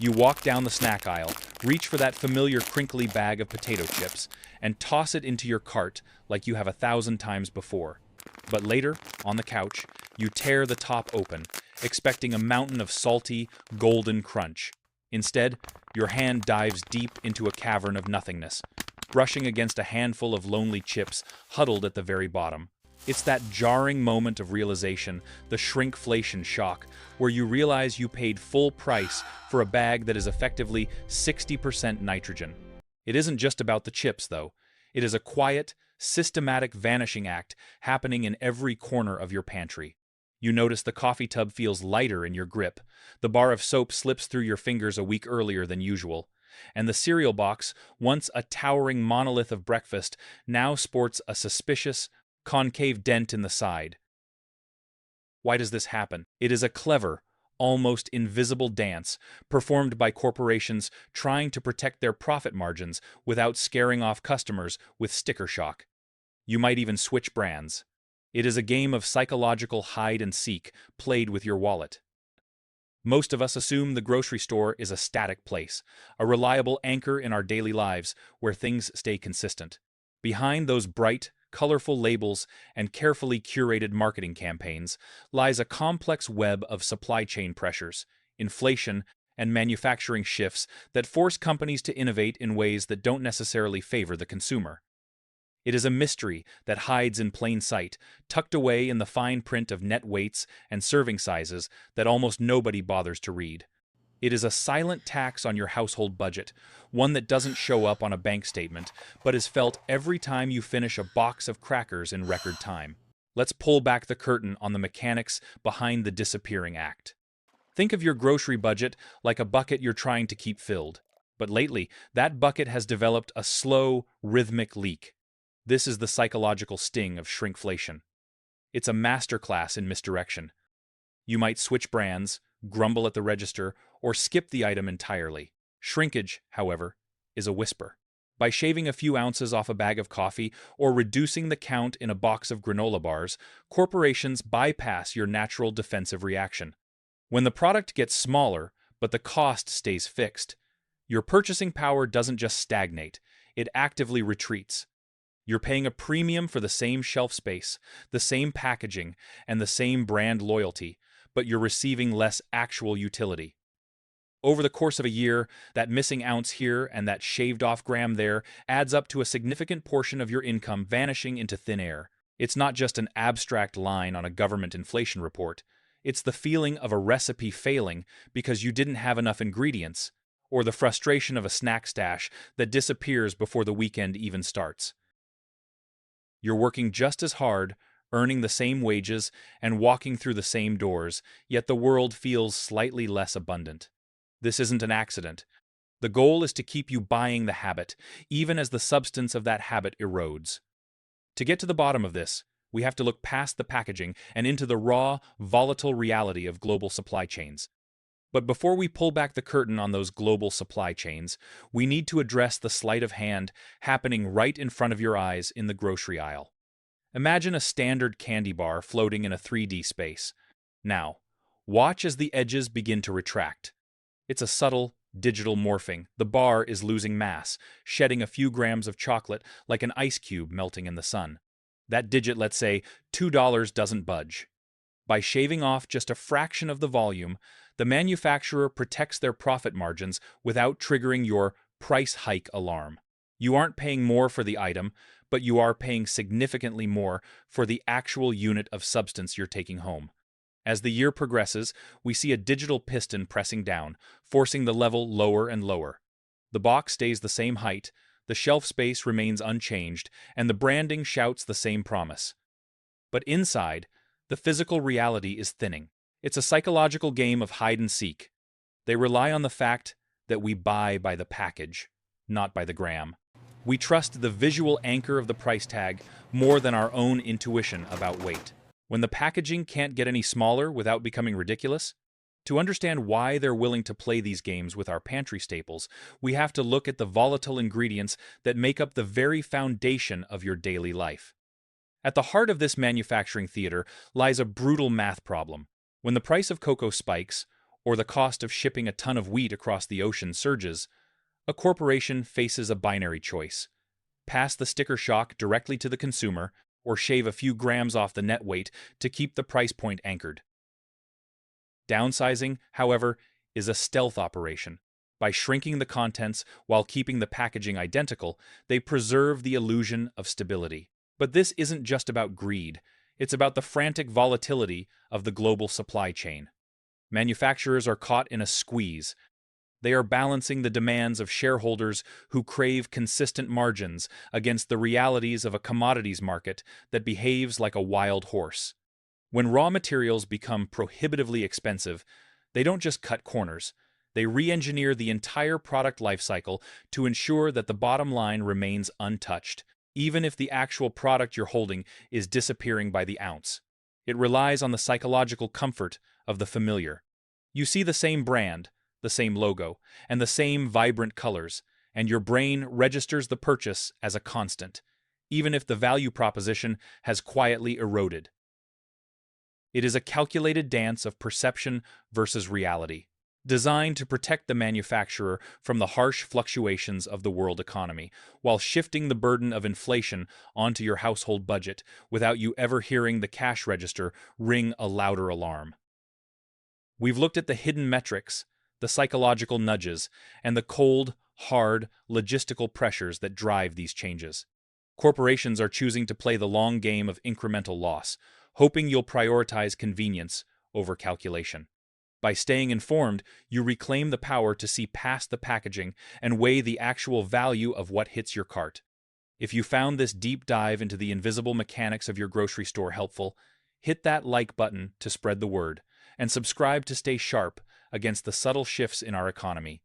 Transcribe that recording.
You walk down the snack aisle, reach for that familiar crinkly bag of potato chips, and toss it into your cart like you have 1,000 times before. But later, on the couch, you tear the top open, expecting a mountain of salty, golden crunch. Instead, your hand dives deep into a cavern of nothingness, brushing against a handful of lonely chips huddled at the very bottom. It's that jarring moment of realization, the shrinkflation shock, where you realize you paid full price for a bag that is effectively 60% nitrogen. It isn't just about the chips, though. It is a quiet, systematic vanishing act happening in every corner of your pantry. You notice the coffee tub feels lighter in your grip, the bar of soap slips through your fingers a week earlier than usual, and the cereal box, once a towering monolith of breakfast, now sports a suspicious, concave dent in the side. Why does this happen? It is a clever, almost invisible dance performed by corporations trying to protect their profit margins without scaring off customers with sticker shock. You might even switch brands. It is a game of psychological hide and seek played with your wallet. Most of us assume the grocery store is a static place, a reliable anchor in our daily lives where things stay consistent. Behind those bright, colorful labels and carefully curated marketing campaigns lies a complex web of supply chain pressures, inflation, and manufacturing shifts that force companies to innovate in ways that don't necessarily favor the consumer. It is a mystery that hides in plain sight, tucked away in the fine print of net weights and serving sizes that almost nobody bothers to read. It is a silent tax on your household budget, one that doesn't show up on a bank statement, but is felt every time you finish a box of crackers in record time. Let's pull back the curtain on the mechanics behind the disappearing act. Think of your grocery budget like a bucket you're trying to keep filled. But lately, that bucket has developed a slow, rhythmic leak. This is the psychological sting of shrinkflation. It's a masterclass in misdirection. You might switch brands, grumble at the register, or skip the item entirely. Shrinkage, however, is a whisper. By shaving a few ounces off a bag of coffee or reducing the count in a box of granola bars, corporations bypass your natural defensive reaction. When the product gets smaller, but the cost stays fixed, your purchasing power doesn't just stagnate, it actively retreats. You're paying a premium for the same shelf space, the same packaging, and the same brand loyalty, but you're receiving less actual utility. Over the course of a year, that missing ounce here and that shaved-off gram there adds up to a significant portion of your income vanishing into thin air. It's not just an abstract line on a government inflation report. It's the feeling of a recipe failing because you didn't have enough ingredients, or the frustration of a snack stash that disappears before the weekend even starts. You're working just as hard, earning the same wages, and walking through the same doors, yet the world feels slightly less abundant. This isn't an accident. The goal is to keep you buying the habit, even as the substance of that habit erodes. To get to the bottom of this, we have to look past the packaging and into the raw, volatile reality of global supply chains. But before we pull back the curtain on those global supply chains, we need to address the sleight of hand happening right in front of your eyes in the grocery aisle. Imagine a standard candy bar floating in a 3D space. Now, watch as the edges begin to retract. It's a subtle, digital morphing. The bar is losing mass, shedding a few grams of chocolate like an ice cube melting in the sun. That digit, let's say, $2 doesn't budge. By shaving off just a fraction of the volume, the manufacturer protects their profit margins without triggering your price hike alarm. You aren't paying more for the item, but you are paying significantly more for the actual unit of substance you're taking home. As the year progresses, we see a digital piston pressing down, forcing the level lower and lower. The box stays the same height, the shelf space remains unchanged, and the branding shouts the same promise. But inside, the physical reality is thinning. It's a psychological game of hide and seek. They rely on the fact that we buy by the package, not by the gram. We trust the visual anchor of the price tag more than our own intuition about weight. When the packaging can't get any smaller without becoming ridiculous, to understand why they're willing to play these games with our pantry staples, we have to look at the volatile ingredients that make up the very foundation of your daily life. At the heart of this manufacturing theater lies a brutal math problem. When the price of cocoa spikes, or the cost of shipping a ton of wheat across the ocean surges, a corporation faces a binary choice: pass the sticker shock directly to the consumer, or shave a few grams off the net weight to keep the price point anchored. Downsizing, however, is a stealth operation. By shrinking the contents while keeping the packaging identical, they preserve the illusion of stability. But this isn't just about greed. It's about the frantic volatility of the global supply chain. Manufacturers are caught in a squeeze. They are balancing the demands of shareholders who crave consistent margins against the realities of a commodities market that behaves like a wild horse. When raw materials become prohibitively expensive, they don't just cut corners. They re-engineer the entire product lifecycle to ensure that the bottom line remains untouched, even if the actual product you're holding is disappearing by the ounce. It relies on the psychological comfort of the familiar. You see the same brand, the same logo, and the same vibrant colors, and your brain registers the purchase as a constant, even if the value proposition has quietly eroded. It is a calculated dance of perception versus reality, designed to protect the manufacturer from the harsh fluctuations of the world economy, while shifting the burden of inflation onto your household budget without you ever hearing the cash register ring a louder alarm. We've looked at the hidden metrics, the psychological nudges, and the cold, hard, logistical pressures that drive these changes. Corporations are choosing to play the long game of incremental loss, hoping you'll prioritize convenience over calculation. By staying informed, you reclaim the power to see past the packaging and weigh the actual value of what hits your cart. If you found this deep dive into the invisible mechanics of your grocery store helpful, hit that like button to spread the word, and subscribe to stay sharp against the subtle shifts in our economy.